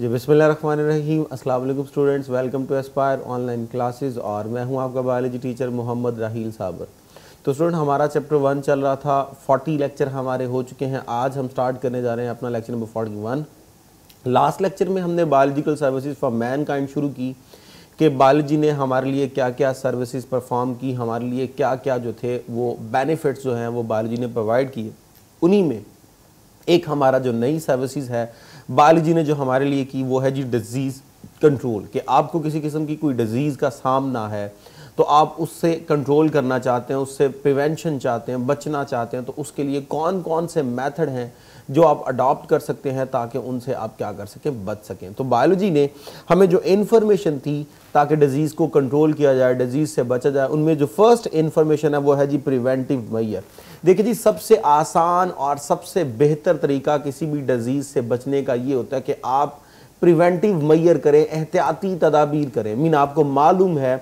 जी बिस्मिल्लाहिर्रहमानिर्रहीम। अस्सलाम वालेकुम students, welcome to Aspire online classes और मैं हूं आपका बायोलॉजी टीचर मोहम्मद राहील साबर। तो स्टूडेंट हमारा चैप्टर 1 चल रहा था, 40 लेक्चर हमारे हो चुके हैं। आज हम स्टार्ट करने जा रहे हैं अपना लेक्चर नंबर 41। लास्ट लेक्चर में हमने बायोलॉजिकल सर्विसेज फॉर मैनकाइंड शुरू की कि बायोलॉजी ने हमारे लिए क्या क्या सर्विसेज परफॉर्म की, हमारे लिए क्या क्या जो थे वो बेनिफिट्स जो हैं वो बायोलॉजी ने प्रोवाइड किए। उन्हीं में एक हमारा जो नई सर्विसेज है बायोलॉजी ने जो हमारे लिए की वो है जी डिजीज़ कंट्रोल। कि आपको किसी किस्म की कोई डिजीज़ का सामना है तो आप उससे कंट्रोल करना चाहते हैं, उससे प्रिवेंशन चाहते हैं, बचना चाहते हैं, तो उसके लिए कौन कौन से मेथड हैं जो आप अडॉप्ट कर सकते हैं ताकि उनसे आप क्या कर सकें, बच सकें। तो बायोलॉजी ने हमें जो इन्फॉर्मेशन थी ताकि डिजीज़ को कंट्रोल किया जाए, डिजीज़ से बचा जाए, उनमें जो फर्स्ट इन्फॉर्मेशन है वो है जी प्रिवेंटिव मेजर। देखिए जी, सबसे आसान और सबसे बेहतर तरीका किसी भी डिजीज़ से बचने का ये होता है कि आप प्रिवेंटिव मेजर करें, एहतियाती तदाबीर करें। मीन आपको मालूम है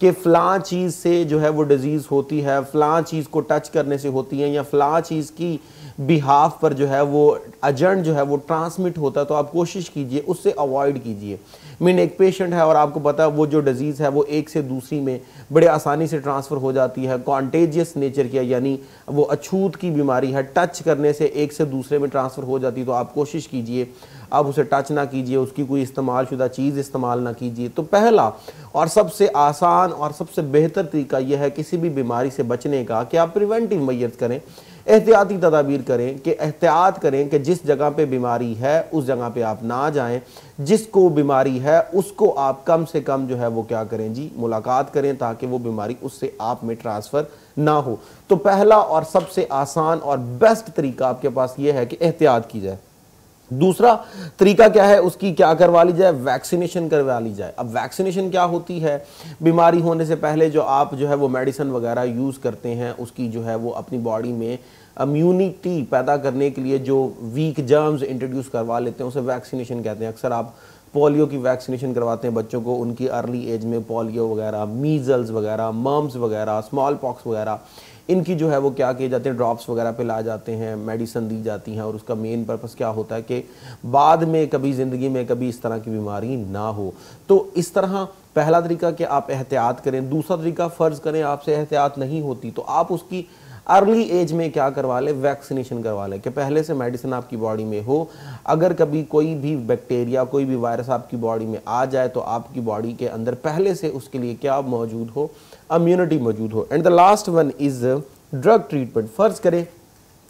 कि फ़लाँ चीज़ से जो है वो डिज़ीज़ होती है, फ़लाँ चीज़ को टच करने से होती है, या फ़लाँ चीज़ की बिहाफ पर जो है वो एजेंट जो है वो ट्रांसमिट होता है, तो आप कोशिश कीजिए उससे अवॉइड कीजिए। मीन एक पेशेंट है और आपको पता है वो जो डिज़ीज़ है वो एक से दूसरी में बड़े आसानी से ट्रांसफ़र हो जाती है, कॉन्टेजियस नेचर की है, यानी वो अछूत की बीमारी है, टच करने से एक से दूसरे में ट्रांसफ़र हो जाती है। तो आप कोशिश कीजिए आप उसे टच ना कीजिए, उसकी कोई इस्तेमाल शुदा चीज़ इस्तेमाल ना कीजिए। तो पहला और सबसे आसान और सबसे बेहतर तरीका यह है किसी भी बीमारी से बचने का कि आप प्रिवेंटिव मेजर्स करें, एहतियाती तदाबीर करें, कि एहतियात करें कि जिस जगह पे बीमारी है उस जगह पे आप ना जाएं, जिसको बीमारी है उसको आप कम से कम जो है वो क्या करें जी, मुलाकात करें, ताकि वो बीमारी उससे आप में ट्रांसफ़र ना हो। तो पहला और सबसे आसान और बेस्ट तरीका आपके पास ये है कि एहतियात की जाए। दूसरा तरीका क्या है, उसकी क्या करवा ली जाए, वैक्सीनेशन करवा ली जाए। अब वैक्सीनेशन क्या होती है, बीमारी होने से पहले जो आप जो है वो मेडिसिन वगैरह यूज़ करते हैं, उसकी जो है वो अपनी बॉडी में इम्यूनिटी पैदा करने के लिए जो वीक जर्म्स इंट्रोड्यूस करवा लेते हैं उसे वैक्सीनेशन कहते हैं। अक्सर आप पोलियो की वैक्सीनेशन करवाते हैं बच्चों को, उनकी अर्ली एज में पोलियो वगैरह, मीज़ल्स वगैरह, मम्स वगैरह, स्मॉल पॉक्स वगैरह, इनकी जो है वो क्या किए जाते हैं, ड्रॉप्स वगैरह पे ला जाते हैं, मेडिसिन दी जाती हैं। और उसका मेन पर्पस क्या होता है कि बाद में कभी ज़िंदगी में कभी इस तरह की बीमारी ना हो। तो इस तरह पहला तरीका कि आप एहतियात करें। दूसरा तरीका, फ़र्ज़ करें आपसे एहतियात नहीं होती तो आप उसकी अर्ली एज में क्या करवा लें, वैक्सीनेशन करवा लें, कि पहले से मेडिसिन आपकी बॉडी में हो। अगर कभी कोई भी बैक्टीरिया, कोई भी वायरस आपकी बॉडी में आ जाए तो आपकी बॉडी के अंदर पहले से उसके लिए क्या मौजूद हो, इम्यूनिटी मौजूद हो। And the last one is drug treatment. फ़र्ज़ करें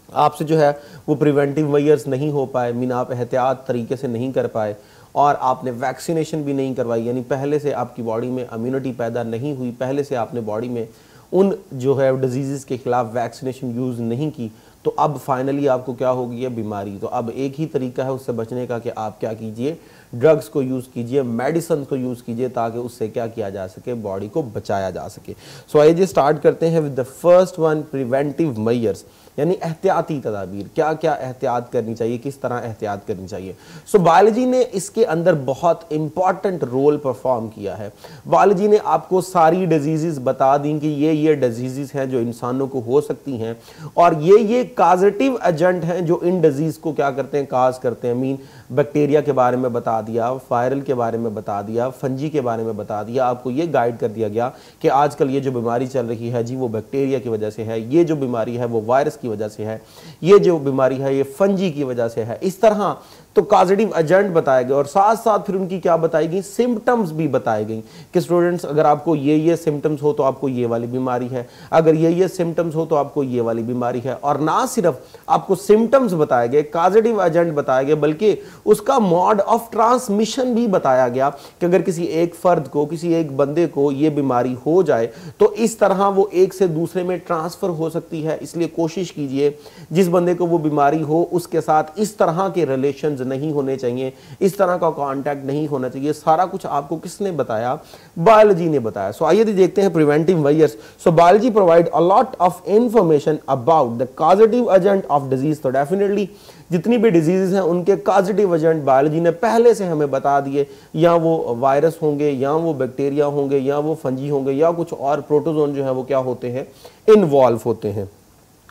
आपसे जो है वो प्रिवेंटिव मेजर्स नहीं हो पाए, मीन आप एहतियात तरीके से नहीं कर पाए और आपने वैक्सीनेशन भी नहीं करवाई, यानी पहले से आपकी बॉडी में इम्यूनिटी पैदा नहीं हुई, पहले से आपने बॉडी में उन जो है डिजीज़ के ख़िलाफ़ वैक्सीनेशन यूज़ नहीं की, तो अब फाइनली आपको क्या होगी है, बीमारी। तो अब एक ही तरीका है उससे बचने का कि आप क्या कीजिए, ड्रग्स को यूज़ कीजिए, मेडिसिन को यूज़ कीजिए, ताकि उससे क्या किया जा सके, बॉडी को बचाया जा सके। सो आइए स्टार्ट करते हैं with the first one, preventive measures, यानी एहतियाती तदाबीर। क्या क्या एहतियात करनी चाहिए, किस तरह एहतियात करनी चाहिए। सो बायोलॉजी ने इसके अंदर बहुत इंपॉर्टेंट रोल परफॉर्म किया है। बायोलॉजी ने आपको सारी डिजीज़ बता दी कि ये डिजीज़ हैं जो इंसानों को हो सकती हैं, और ये काजेटिव एजेंट हैं जो इन डिजीज़ को क्या करते हैं, काज करते हैं। मीन बैक्टीरिया के बारे में बता दिया, वायरल के बारे में बता दिया, फंजी के बारे में बता दिया, आपको ये गाइड कर दिया गया कि आजकल ये जो बीमारी चल रही है जी वो बैक्टीरिया की वजह से है, ये जो बीमारी है वो वायरस की वजह से है, ये जो बीमारी है ये फंजी की वजह से है। इस तरह तो काजेटिव एजेंट बताए गए और साथ साथ फिर उनकी क्या बताई गई, सिम्टम्स भी बताए गई कि स्टूडेंट्स अगर आपको ये सिम्टम्स हो तो आपको ये वाली बीमारी है, अगर ये सिम्टम्स हो तो आपको ये वाली बीमारी है। और ना सिर्फ आपको सिम्टम्स बताए गए, काजेटिव एजेंट बताए गए, बल्कि उसका मोड ऑफ ट्रांसमिशन भी बताया गया कि अगर किसी एक फर्द को, किसी एक बंदे को ये बीमारी हो जाए तो इस तरह वो एक से दूसरे में ट्रांसफ़र हो सकती है। इसलिए कोशिश कीजिए जिस बंदे को वो बीमारी हो उसके साथ इस तरह के रिलेशन नहीं होने चाहिए, इस तरह का कांटेक्ट नहीं होना चाहिए। सारा कुछ आपको किसने बताया, बायोलॉजी ने बताया। सो आइए देखते हैं preventive measures. So biology provide a lot of information about the causative agent of disease. तो डेफिनेटली जितनी भी डिजीज़ हैं उनके कॉजेटिव एजेंट बायोलॉजी ने पहले से हमें बता दिए, या वो वायरस होंगे, या वो बैक्टीरिया होंगे, या वो फंजी होंगे, या कुछ और प्रोटोजोन जो है वो क्या होते हैं, इन्वॉल्व होते हैं।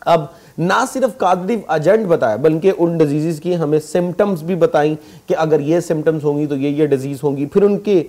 अब ना सिर्फ कॉजेटिव एजेंट बताया बल्कि उन डिजीज़ की हमें सिम्टम्स भी बताई कि अगर ये सिम्टम्स होंगी तो ये डिजीज़ होंगी। फिर उनके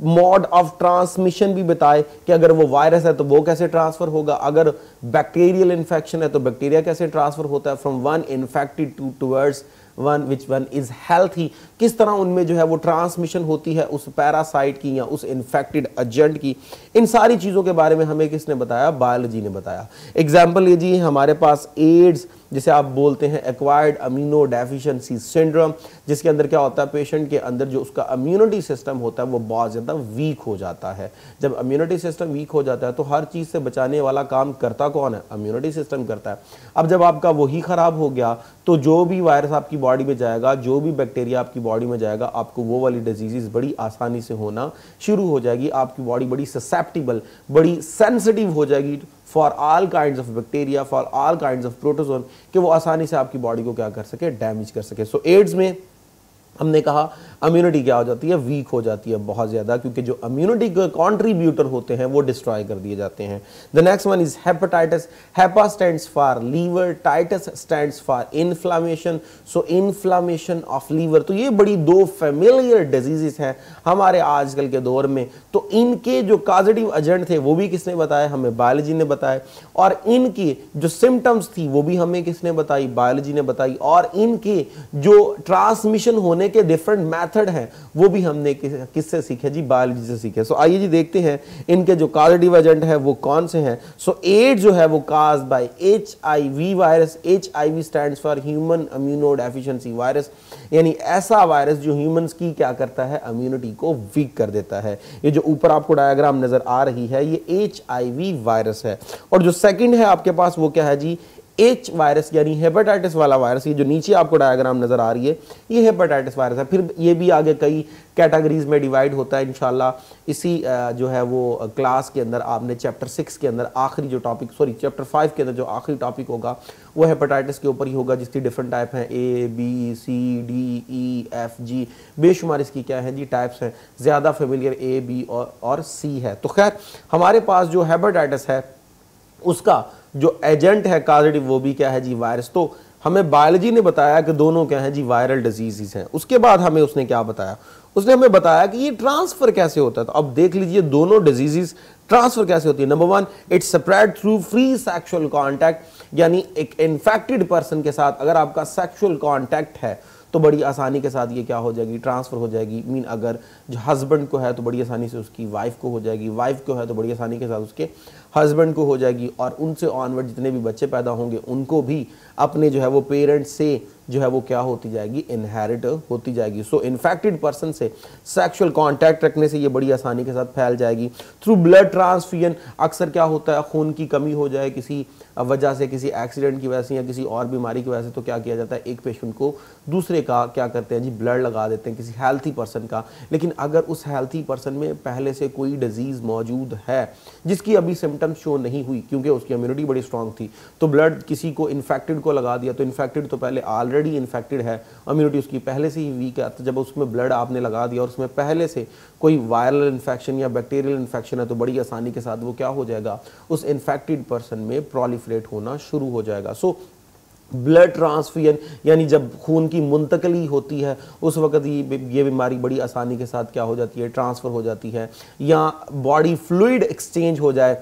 मोड ऑफ ट्रांसमिशन भी बताए कि अगर वो वायरस है तो वो कैसे ट्रांसफर होगा, अगर बैक्टीरियल इन्फेक्शन है तो बैक्टीरिया कैसे ट्रांसफर होता है from one infected towards one which one is healthy, किस तरह उनमें जो है वो ट्रांसमिशन होती है उस पैरासाइट की या उस इन्फेक्टेड एजेंट की। इन सारी चीज़ों के बारे में हमें किसने बताया? बायोलॉजी ने बताया। एग्जाम्पल लीजिए, हमारे पास एड्स जिसे आप बोलते हैं एक्वायर्ड अमीनो डेफिशिएंसी सिंड्रोम, जिसके अंदर क्या होता है, पेशेंट के अंदर जो उसका इम्यूनिटी सिस्टम होता है वो बहुत ज़्यादा वीक हो जाता है। जब इम्यूनिटी सिस्टम वीक हो जाता है तो हर चीज़ से बचाने वाला काम करता कौन है? इम्यूनिटी सिस्टम करता है। अब जब आपका वही ख़राब हो गया तो जो भी वायरस आपकी बॉडी में जाएगा, जो भी बैक्टीरिया आपकी बॉडी में जाएगा, आपको वो वाली डिजीज़ बड़ी आसानी से होना शुरू हो जाएगी। आपकी बॉडी बड़ी ससेप्टिबल, बड़ी सेंसिटिव हो जाएगी for all kinds of bacteria, for all kinds of protozoan, कि वो आसानी से आपकी बॉडी को क्या कर सके? डैमेज कर सके। सो एड्स में हमने कहा इम्यूनिटी क्या हो जाती है? वीक हो जाती है बहुत ज़्यादा, क्योंकि जो इम्यूनिटी के कॉन्ट्रीब्यूटर होते हैं वो डिस्ट्रॉय कर दिए जाते हैं। The next one is hepatitis. Hepa stands for liver, titis stands for inflammation. So inflammation of liver, तो ये बड़ी दो फेमिलियर डिजीजेस हैं हमारे आजकल के दौर में। तो इनके जो कॉजेटिव एजेंट थे वो भी किसने बताया? हमें बायोलॉजी ने बताया। और इनकी जो सिम्टम्स थी वो भी हमें किसने बताई? बायोलॉजी ने बताई। और इनके जो ट्रांसमिशन होने के डिफरेंट मेथड हैं वो भी हमने किससे सीखे जी? बायोलॉजी से सीखे। सो आइए जी देखते हैं इनके जो कॉजेटिव एजेंट है वो कौन से हैं। सो एड्स जो है वो caused by HIV virus. HIV stands for human immuno deficiency virus, यानी ऐसा वायरस जो ह्यूमंस की क्या करता है? इम्यूनिटी को वीक कर देता है। ये जो ऊपर आपको डायग्राम नजर आ रही है ये HIV वायरस है। और जो सेकंड है आपके पास वो क्या है जी? H वायरस, यानी हेपेटाइटिस वाला वायरस। ये जो नीचे आपको डायग्राम नजर आ रही है ये हेपेटाइटिस वायरस है। फिर ये भी आगे कई कैटेगरीज में डिवाइड होता है इंशाल्लाह। इसी जो है वो क्लास के अंदर आपने चैप्टर 6 के अंदर आखिरी जो टॉपिक, सॉरी चैप्टर 5 के अंदर जो आखिरी टॉपिक होगा वो हेपेटाइटिस के ऊपर ही होगा, जिसकी डिफरेंट टाइप हैं ABCDEFG, बेशुमार इसकी क्या है जी? टाइप्स हैं। ज़्यादा फेमिलियर A, B और C है। तो खैर हमारे पास जो हेपेटाइटिस है उसका जो एजेंट है कॉजेटिव वो भी क्या है जी? वायरस। तो हमें बायोलॉजी ने बताया कि दोनों क्या है जी? वायरल डिजीजेस हैं। उसके बाद हमें उसने क्या बताया? उसने हमें बताया कि ये ट्रांसफर कैसे होता है। तो अब देख लीजिए दोनों डिजीजेस ट्रांसफर कैसे होती है। Number 1, it's spread through free sexual contact, यानी एक इन्फेक्टेड पर्सन के साथ अगर आपका सेक्सुअल कॉन्टैक्ट है तो बड़ी आसानी के साथ ये क्या हो जाएगी? ट्रांसफ़र हो जाएगी। मीन अगर जो हस्बैंड को है तो बड़ी आसानी से उसकी वाइफ को हो जाएगी, वाइफ को है तो बड़ी आसानी के साथ उसके हस्बैंड को हो जाएगी, और उनसे ऑनवर्ड जितने भी बच्चे पैदा होंगे उनको भी अपने जो है वो पेरेंट्स से जो है वो क्या होती जाएगी? इनहेरिट होती जाएगी। सो इन्फेक्टेड पर्सन से सेक्सुअल कांटेक्ट रखने से ये बड़ी आसानी के साथ फैल जाएगी। थ्रू ब्लड ट्रांसफ्यूजन, अक्सर क्या होता है? खून की कमी हो जाए किसी वजह से, किसी एक्सीडेंट की वजह से या किसी और बीमारी की वजह से, तो क्या किया जाता है? एक पेशेंट को दूसरे का क्या करते हैं जी? ब्लड लगा देते हैं, किसी हेल्थी पर्सन का। लेकिन अगर उस हेल्थी पर्सन में पहले से कोई डिजीज़ मौजूद है जिसकी अभी सिम्टम्स शो नहीं हुई क्योंकि उसकी इम्यूनिटी बड़ी स्ट्रांग थी, तो ब्लड किसी को इन्फेक्टेड को लगा दिया, तो इन्फेक्टेड तो पहले ऑलरेडी इन्फेक्टेड है, इम्यूनिटी उसकी पहले से ही वीक है, तो जब उसमें ब्लड आपने लगा दिया और उसमें पहले से कोई वायरल इन्फेक्शन या बैक्टीरियल इन्फेक्शन है तो बड़ी आसानी के साथ वो क्या हो जाएगा? उस इन्फेक्टेड पर्सन में प्रोलिफरेट होना शुरू हो जाएगा। सो ब्लड ट्रांसफ्यूजन, यानी जब खून की मुंतकली होती है उस वक्त ये बीमारी बड़ी आसानी के साथ क्या हो जाती है? ट्रांसफ़र हो जाती है। या बॉडी फ्लूइड एक्सचेंज हो जाए,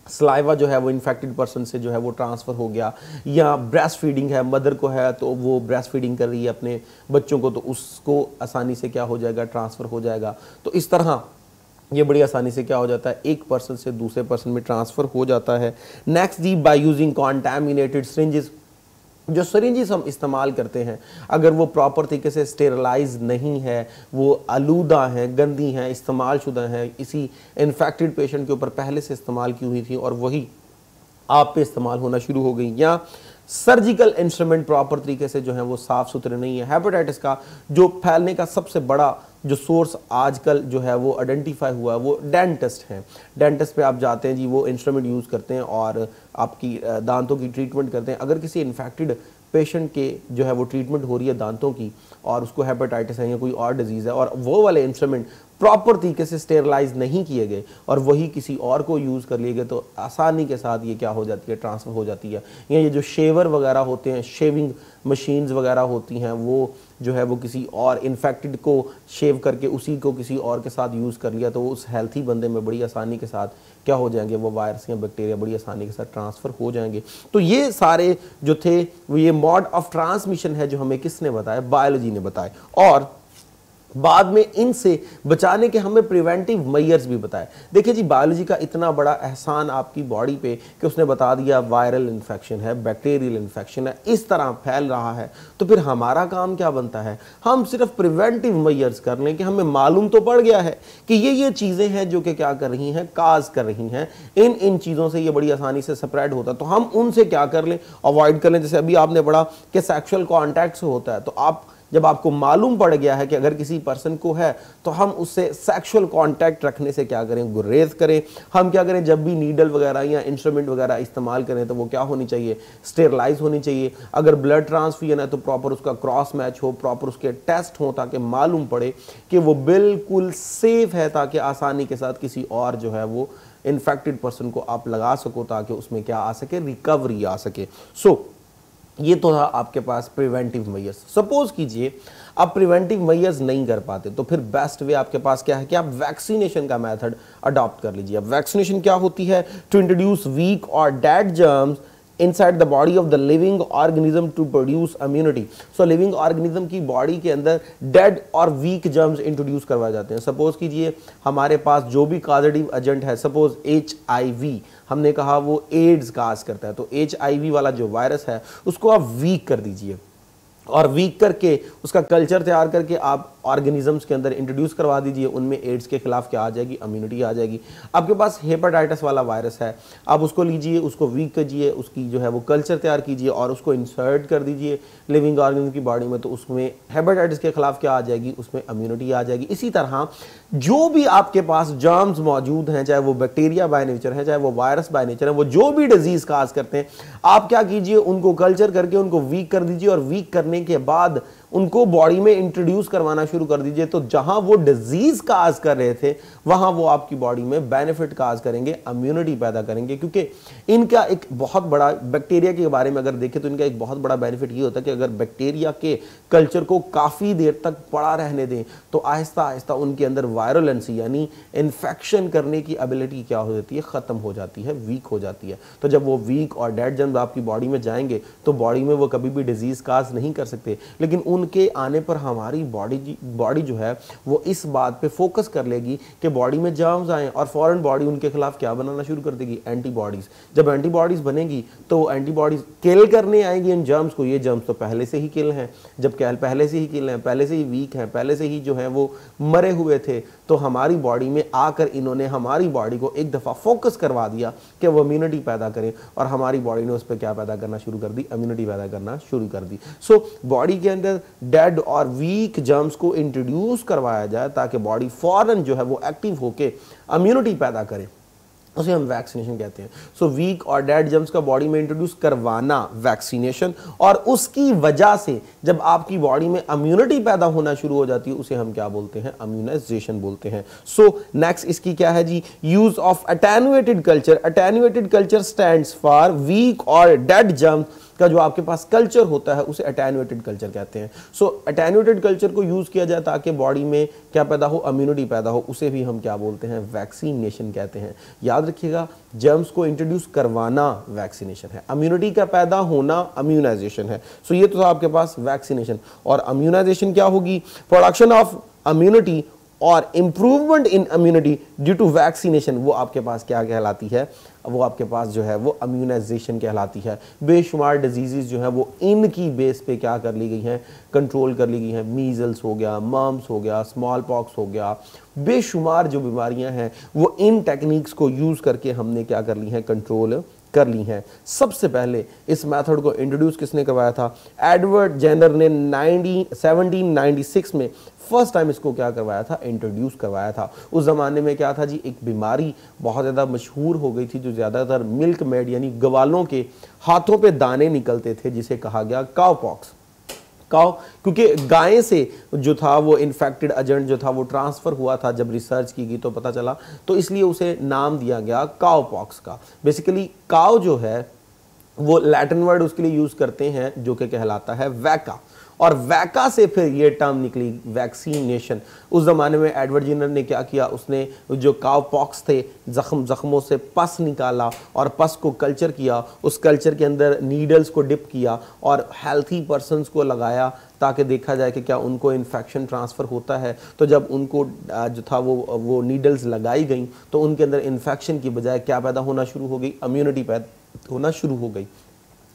सलाइवा जो है वो इन्फेक्टेड पर्सन से जो है वो ट्रांसफ़र हो गया। या ब्रेस्ट फीडिंग है, मदर को है तो वो ब्रेस्ट फीडिंग कर रही है अपने बच्चों को, तो उसको आसानी से क्या हो जाएगा? ट्रांसफ़र हो जाएगा। तो इस तरह ये बड़ी आसानी से क्या हो जाता है? एक पर्सन से दूसरे पर्सन में ट्रांसफ़र हो जाता है। नेक्स्ट जी, बाय यूजिंग कॉन्टैमिनेटेड सिरिंजेस। जो सिरिंजेस हम इस्तेमाल करते हैं अगर वो प्रॉपर तरीके से स्टेरलाइज नहीं है, वो आलूदा हैं, गंदी हैं, इस्तेमाल शुदा हैं, इसी इन्फेक्टेड पेशेंट के ऊपर पहले से इस्तेमाल की हुई थी और वही आप पे इस्तेमाल होना शुरू हो गई, या सर्जिकल इंस्ट्रूमेंट प्रॉपर तरीके से जो है वो साफ़ सुथरे नहीं है। हेपेटाइटिस का जो फैलने का सबसे बड़ा जो सोर्स आजकल जो है वो आइडेंटिफाई हुआ है वो डेंटिस्ट हैं। डेंटिस्ट पे आप जाते हैं जी, वो इंस्ट्रूमेंट यूज़ करते हैं और आपकी दांतों की ट्रीटमेंट करते हैं। अगर किसी इन्फेक्टेड पेशेंट के जो है वो ट्रीटमेंट हो रही है दांतों की और उसको हेपेटाइटिस है या कोई और डिजीज़ है और वो वाले इंस्ट्रूमेंट प्रॉपर तरीके से स्टेरलाइज नहीं किए गए और वही किसी और को यूज़ कर लिए गए तो आसानी के साथ ये क्या हो जाती है, ट्रांसफ़र हो जाती है। या ये जो शेवर वगैरह होते हैं, शेविंग मशीन्स वगैरह होती हैं, वो जो है वो किसी और इन्फेक्टेड को शेव करके उसी को किसी और के साथ यूज़ कर लिया तो उस हेल्थी बंदे में बड़ी आसानी के साथ क्या हो जाएंगे, वो वायरस या बैक्टीरिया बड़ी आसानी के साथ ट्रांसफ़र हो जाएंगे। तो ये सारे जो थे वो ये मोड ऑफ ट्रांसमिशन है जो हमें किसने बताया, बायोलॉजी ने बताया। और बाद में इनसे बचाने के हमें प्रिवेंटिव मेजर्स भी बताए। देखिए जी, बायोलॉजी का इतना बड़ा एहसान आपकी बॉडी पे कि उसने बता दिया वायरल इन्फेक्शन है, बैक्टीरियल इन्फेक्शन है, इस तरह फैल रहा है, तो फिर हमारा काम क्या बनता है, हम सिर्फ प्रिवेंटिव मेजर्स कर लें कि हमें मालूम तो पड़ गया है कि ये चीज़ें हैं जो कि क्या कर रही हैं, काज कर रही हैं, इन चीज़ों से ये बड़ी आसानी से स्प्रेड होता है, तो हम उनसे क्या कर लें, अवॉइड कर लें। जैसे अभी आपने पढ़ा कि सेक्सुअल कॉन्टैक्ट से होता है, तो आप जब आपको मालूम पड़ गया है कि अगर किसी पर्सन को है तो हम उससे सेक्सुअल कांटेक्ट रखने से क्या करें, गुरेज करें। हम क्या करें, जब भी नीडल वगैरह या इंस्ट्रूमेंट वगैरह इस्तेमाल करें तो वो क्या होनी चाहिए, स्टेरलाइज होनी चाहिए। अगर ब्लड ट्रांसफ्यूजन है तो प्रॉपर उसका क्रॉस मैच हो, प्रॉपर उसके टेस्ट हो ताकि मालूम पड़े कि वो बिल्कुल सेफ है, ताकि आसानी के साथ किसी और जो है वो इन्फेक्टेड पर्सन को आप लगा सको ताकि उसमें क्या आ सके, रिकवरी आ सके। ये तो था आपके पास प्रिवेंटिव मेजर्स। सपोज कीजिए आप प्रिवेंटिव मेजर्स नहीं कर पाते तो फिर बेस्ट वे आपके पास क्या है कि आप वैक्सीनेशन का मेथड अडॉप्ट कर लीजिए। अब वैक्सीनेशन क्या होती है, टू इंट्रोड्यूस वीक और dead germs inside the body of the living organism to produce immunity। so living organism की बॉडी के अंदर डेड और वीक जर्म्स इंट्रोड्यूस करवाए जाते हैं। सपोज कीजिए हमारे पास जो भी कॉजेटिव एजेंट है, सपोज HIV हमने कहा वो एड्स काज करता है, तो HIV वाला जो वायरस है उसको आप वीक कर दीजिए और वीक करके उसका कल्चर तैयार करके आप ऑर्गेनिजम्स के अंदर इंट्रोड्यूस करवा दीजिए, उनमें एड्स के खिलाफ क्या आ जाएगी, इम्यूनिटी आ जाएगी। आपके पास हेपेटाइटिस वाला वायरस है, आप उसको लीजिए, उसको वीक कीजिए, उसकी जो है वो कल्चर तैयार कीजिए और उसको इंसर्ट कर दीजिए लिविंग ऑर्गेनिज्म की बॉडी में, तो उसमें हेपेटाइटिस के खिलाफ क्या आ जाएगी, उसमें इम्यूनिटी आ जाएगी। इसी तरह जो भी आपके पास जर्म्स मौजूद हैं, चाहे वो बैक्टीरिया बाय नेचर है, चाहे वो वायरस बाय नेचर है, वो जो भी डिजीज काज करते हैं, आप क्या कीजिए, उनको कल्चर करके उनको वीक कर दीजिए और वीक करने के बाद उनको बॉडी में इंट्रोड्यूस करवाना शुरू कर दीजिए। तो जहां वो डिजीज काज कर रहे थे वहां वो आपकी बॉडी में बेनिफिट काज करेंगे, इम्यूनिटी पैदा करेंगे। क्योंकि इनका एक बहुत बड़ा, बैक्टीरिया के बारे में अगर देखें तो इनका एक बहुत बड़ा बेनिफिट ये होता है कि अगर बैक्टीरिया के कल्चर को काफ़ी देर तक पड़ा रहने दें तो आहिस्ता आहिस्ता उनके अंदर वायरुलेंसी यानी इन्फेक्शन करने की एबिलिटी क्या हो जाती है, ख़त्म हो जाती है, वीक हो जाती है। तो जब वो वीक और डेड जर्म्स आपकी बॉडी में जाएंगे तो बॉडी में वो कभी भी डिजीज काज नहीं कर सकते, लेकिन उनके आने पर हमारी बॉडी जो है वो इस बात पे फोकस कर लेगी कि बॉडी में जर्म्स आए और फौरन बॉडी उनके खिलाफ क्या बनाना शुरू कर देगी, एंटीबॉडीज। जब एंटीबॉडीज बनेगी तो एंटीबॉडीज किल करने आएंगी इन जर्म्स को। ये जर्म्स तो पहले से ही किल हैं, जब पहले से ही किल हैं, पहले से ही वीक हैं, पहले से ही जो है वो मरे हुए थे, तो हमारी बॉडी में आकर इन्होंने हमारी बॉडी को एक दफ़ा फोकस करवा दिया कि वो इम्यूनिटी पैदा करें और हमारी बॉडी ने उस पर क्या पैदा करना शुरू कर दी, इम्यूनिटी पैदा करना शुरू कर दी। सो बॉडी के अंदर डेड और वीक जर्म्स को इंट्रोड्यूस करवाया जाए ताकि बॉडी फौरन जो है वो एक्टिव होके इम्यूनिटी पैदा करे, उसे हम वैक्सीनेशन कहते हैं। सो वीक और डेड जर्म्स का बॉडी में इंट्रोड्यूस करवाना वैक्सीनेशन, और उसकी वजह से जब आपकी बॉडी में इम्यूनिटी पैदा होना शुरू हो जाती है उसे हम क्या बोलते हैं, इम्यूनाइजेशन बोलते हैं। सो नेक्स्ट इसकी क्या है जी, use of attenuated culture. Attenuated culture stands for weak और डेड जर्म्स का जो आपके पास कल्चर होता है उसे अटेन्युएटेड कल्चर कहते हैं। सो अटेन्युएटेड कल्चर को यूज किया जाए ताकि बॉडी में क्या पैदा हो, इम्यूनिटी पैदा हो, उसे भी हम क्या बोलते हैं, वैक्सीनेशन कहते हैं। याद रखिएगा, जर्म्स को इंट्रोड्यूस करवाना वैक्सीनेशन है, इम्यूनिटी का पैदा होना इम्यूनाइजेशन है। सो ये तो था आपके पास वैक्सीनेशन। और इम्यूनाइजेशन क्या होगी, प्रोडक्शन ऑफ इम्यूनिटी और improvement in immunity due to vaccination, वो आपके पास क्या कहलाती है, वो आपके पास जो है वो इम्यूनाइजेशन कहलाती है। बेशुमार डिजीज़ जो है वो इनकी बेस पे क्या कर ली गई हैं, कंट्रोल कर ली गई हैं। मीजल्स हो गया, मम्स हो गया, स्मॉल पॉक्स हो गया, बेशुमार जो बीमारियां हैं वो इन टेक्निक्स को यूज़ करके हमने क्या कर ली हैं, कंट्रोल कर ली हैं। सबसे पहले इस मेथड को इंट्रोड्यूस किसने करवाया था, एडवर्ड जेनर ने 1796 में फर्स्ट टाइम इसको क्या करवाया था, इंट्रोड्यूस करवाया था। उस ज़माने में क्या था जी, एक बीमारी बहुत ज़्यादा मशहूर हो गई थी जो ज़्यादातर मिल्क मेड यानी गवालों के हाथों पे दाने निकलते थे, जिसे कहा गया काव पॉक्स। काउ, क्योंकि गाय से जो था वो इन्फेक्टेड एजेंट जो था वो ट्रांसफ़र हुआ था, जब रिसर्च की गई तो पता चला, तो इसलिए उसे नाम दिया गया काउ पॉक्स का। बेसिकली काउ जो है वो लैटिन वर्ड उसके लिए यूज़ करते हैं जो कि कहलाता है वैका, और वैका से फिर ये टर्म निकली वैक्सीनेशन। उस ज़माने में एडवर्ड जेनर ने क्या किया, उसने जो काउ पॉक्स थे ज़ख्मों से पस निकाला और पस को कल्चर किया, उस कल्चर के अंदर नीडल्स को डिप किया और हेल्थी पर्सनस को लगाया ताकि देखा जाए कि क्या उनको इन्फेक्शन ट्रांसफ़र होता है। तो जब उनको जो था वो नीडल्स लगाई गई तो उनके अंदर इन्फेक्शन की बजाय क्या पैदा होना शुरू हो गई, इम्यूनिटी पैदा होना शुरू हो गई,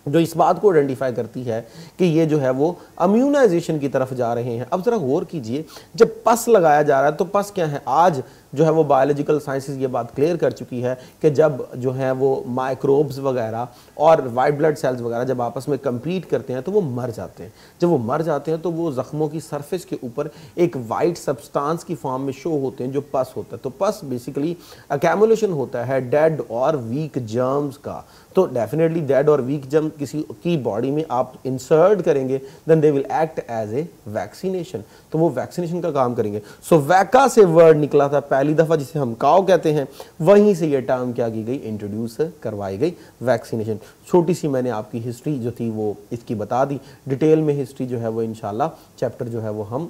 जो इस बात को आइडेंटिफाई करती है कि ये जो है वो इम्यूनाइजेशन की तरफ जा रहे हैं। अब ज़रा गौर कीजिए, जब पस लगाया जा रहा है तो पस क्या है, आज जो है वो बायोलॉजिकल साइंसेस ये बात क्लियर कर चुकी है कि जब जो है वो माइक्रोब्स वगैरह और वाइट ब्लड सेल्स वगैरह जब आपस में कंपीट करते हैं तो वो मर जाते हैं। जब वो मर जाते हैं तो वो ज़ख्मों की सरफेस के ऊपर एक वाइट सब्सटेंस की फॉर्म में शो होते हैं जो पस होता है। तो पस बेसिकली अकैमुलेशन होता है डेड और वीक जर्म्स का। तो डेफिनेटली डेड और वीक जर्म किसी की बॉडी में आप इंसर्ट करेंगे then they will act as a vaccination, तो वो वैक्सीनेशन का काम करेंगे। सो वैका से वर्ड निकला था पहली दफ़ा जिसे हम काउ कहते हैं, वहीं से ये टर्म क्या की गई, इंट्रोड्यूस करवाई गई, वैक्सीनेशन। छोटी सी मैंने आपकी हिस्ट्री जो थी वो इसकी बता दी, डिटेल में हिस्ट्री जो है वो इंशाल्लाह चैप्टर जो है वो हम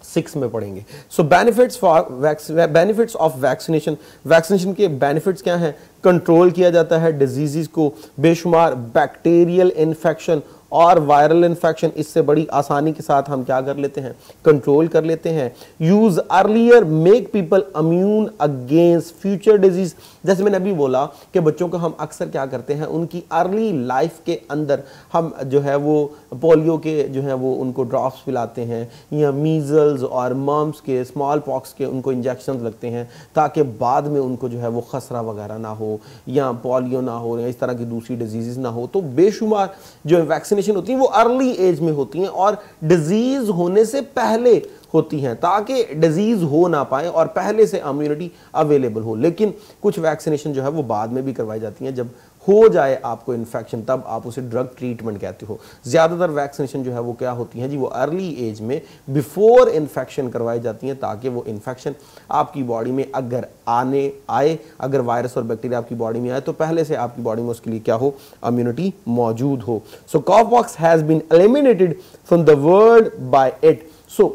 6 में पढ़ेंगे। सो बेनिफिट्स ऑफ वैक्सीनेशन, वैक्सीनेशन के बेनिफिट्स क्या हैं, कंट्रोल किया जाता है डिजीज़ को, बेशुमार बैक्टीरियल इन्फेक्शन और वायरल इन्फेक्शन इससे बड़ी आसानी के साथ हम क्या कर लेते हैं, कंट्रोल कर लेते हैं। Use earlier make people immune against future disease, जैसे मैंने अभी बोला कि बच्चों को हम अक्सर क्या करते हैं, उनकी अर्ली लाइफ के अंदर हम जो है वो पोलियो के जो है वो उनको ड्रॉप्स पिलाते हैं, या मीजल्स और मम्स के, स्मॉल पॉक्स के उनको इंजेक्शन लगते हैं ताकि बाद में उनको जो है वो खसरा वगैरह ना हो, या पोलियो ना हो, या इस तरह की दूसरी डिजीज़ ना हो। तो बेशुमार जो वैक्सीनेशन होती हैं वो अर्ली एज में होती हैं और डिजीज होने से पहले होती हैं ताकि डिजीज हो ना पाए और पहले से इम्यूनिटी अवेलेबल हो। लेकिन कुछ वैक्सीनेशन जो है वो बाद में भी करवाई जाती हैं, जब हो जाए आपको इन्फेक्शन तब आप उसे ड्रग ट्रीटमेंट कहते हो। ज़्यादातर वैक्सीनेशन जो है वो क्या होती हैं जी, वो अर्ली एज में बिफोर इन्फेक्शन करवाई जाती हैं ताकि वो इन्फेक्शन आपकी बॉडी में अगर आए, अगर वायरस और बैक्टीरिया आपकी बॉडी में आए तो पहले से आपकी बॉडी में उसके लिए क्या हो, इम्यूनिटी मौजूद हो। So cowpox has been eliminated from the world by it. So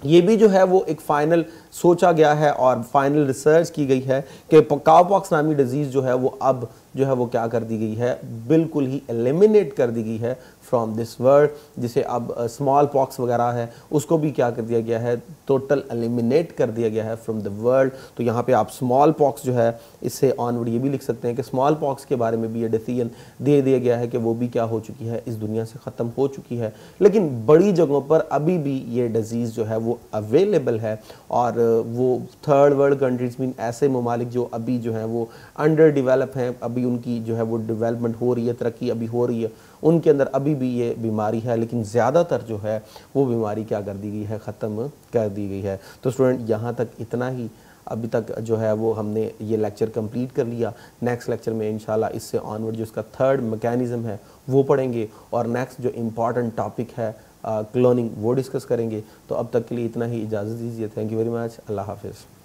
ये भी जो है वो एक फाइनल सोचा गया है और फाइनल रिसर्च की गई है कि काउपॉक्स नामी डिजीज़ जो है वो अब जो है वो क्या कर दी गई है, बिल्कुल ही एलिमिनेट कर दी गई है फ्रॉम दिस वर्ल्ड। जिसे अब स्मॉल पॉक्स वगैरह है उसको भी क्या कर दिया गया है, टोटल एलिमिनेट कर दिया गया है फ्रॉम द वर्ल्ड। तो यहाँ पे आप स्मॉल पॉक्स जो है इससे ऑनवर्ड ये भी लिख सकते हैं कि स्मॉल पॉक्स के बारे में भी ये डिसीजन दे दिया गया है कि वो भी क्या हो चुकी है, इस दुनिया से ख़त्म हो चुकी है। लेकिन बड़ी जगहों पर अभी भी ये डिजीज़ जो है वो अवेलेबल है और वो थर्ड वर्ल्ड कंट्रीज़ में ऐसे ममालिक जो अभी जो हैं वो अंडर डेवलप हैं, अभी उनकी जो है वो डेवलपमेंट हो रही है, तरक्की अभी हो रही है, उनके अंदर अभी भी ये बीमारी है, लेकिन ज़्यादातर जो है वो बीमारी क्या कर दी गई है, ख़त्म कर दी गई है। तो स्टूडेंट यहाँ तक इतना ही अभी तक जो है वो हमने ये लेक्चर कंप्लीट कर लिया। नेक्स्ट लेक्चर में इंशाल्लाह इससे ऑनवर्ड जो इसका थर्ड मैकेनिज़्म है वो पढ़ेंगे और नेक्स्ट जो इम्पॉर्टेंट टॉपिक है क्लोनिंग वो डिस्कस करेंगे। तो अब तक के लिए इतना ही, इजाज़त दीजिए। थैंक यू वेरी मच, अल्लाह हाफिज़।